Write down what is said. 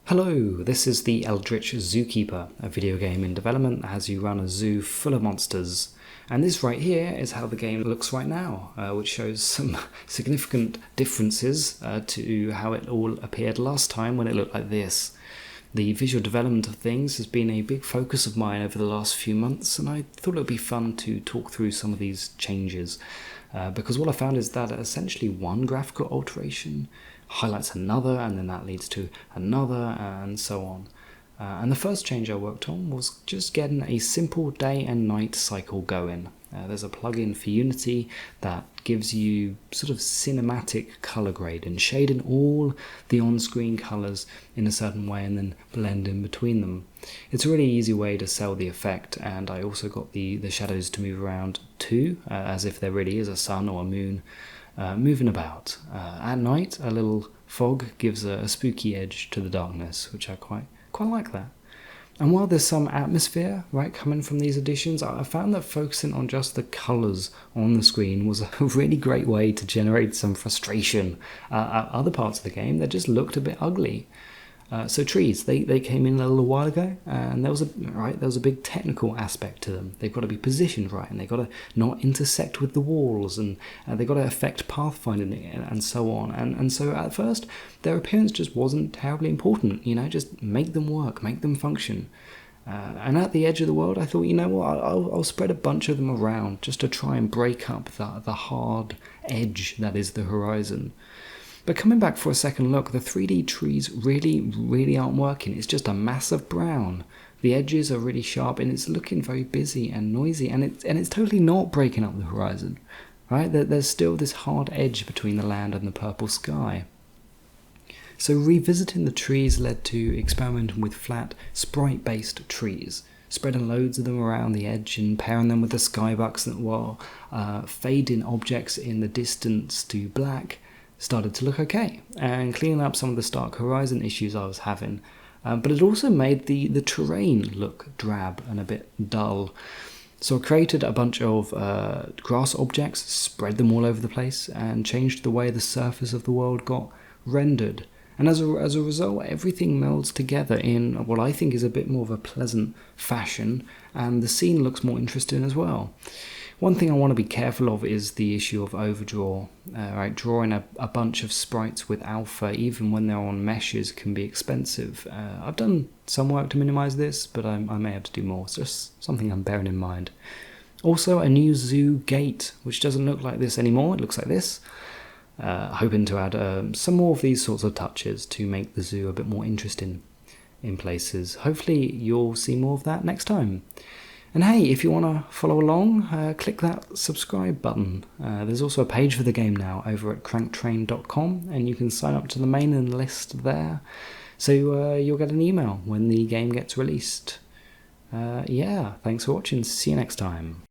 Hello, this is the Eldritch Zookeeper, a video game in development as you run a zoo full of monsters. And this right here is how the game looks right now, which shows some significant differences to how it all appeared last time when it looked like this. The visual development of things has been a big focus of mine over the last few months, and I thought it would be fun to talk through some of these changes. Because what I found is that essentially one graphical alteration highlights another, and then that leads to another, and so on. And the first change I worked on was just getting a simple day and night cycle going. There's a plugin for Unity that gives you sort of cinematic color grade and shading all the on-screen colors in a certain way and then blend in between them. It's a really easy way to sell the effect, and I also got the shadows to move around too, as if there really is a sun or a moon moving about. At night, a little fog gives a spooky edge to the darkness, which I quite like that. And while there's some atmosphere, right, coming from these additions, I found that focusing on just the colours on the screen was a really great way to generate some frustration at other parts of the game that just looked a bit ugly. So trees, they came in a little while ago, and there was a big technical aspect to them. They've got to be positioned right, and they've got to not intersect with the walls, and they've got to affect pathfinding and so on. And so at first, their appearance just wasn't terribly important. Just make them work, make them function. And at the edge of the world, I thought, I'll spread a bunch of them around just to try and break up the hard edge that is the horizon. But coming back for a second look, the 3D trees really aren't working. It's just a mass of brown. The edges are really sharp, and it's looking very busy and noisy, and it's totally not breaking up the horizon, right? There's still this hard edge between the land and the purple sky. So revisiting the trees led to experimenting with flat, sprite-based trees, spreading loads of them around the edge and pairing them with the skybucks that were fading objects in the distance to black started to look okay, and cleaning up some of the stark horizon issues I was having. But it also made the terrain look drab and a bit dull. So I created a bunch of grass objects, spread them all over the place, and changed the way the surface of the world got rendered. And as a result, everything melds together in what I think is a bit more of a pleasant fashion, and the scene looks more interesting as well. One thing I want to be careful of is the issue of overdraw. Drawing a bunch of sprites with alpha, even when they're on meshes, can be expensive. I've done some work to minimize this, but I may have to do more. It's just something I'm bearing in mind. Also, a new zoo gate, which doesn't look like this anymore. It looks like this. Hoping to add some more of these sorts of touches to make the zoo a bit more interesting in places. Hopefully you'll see more of that next time. And hey, if you want to follow along, click that subscribe button. There's also a page for the game now over at Cranktrain.com, and you can sign up to the mailing list there, so you'll get an email when the game gets released. Thanks for watching. See you next time.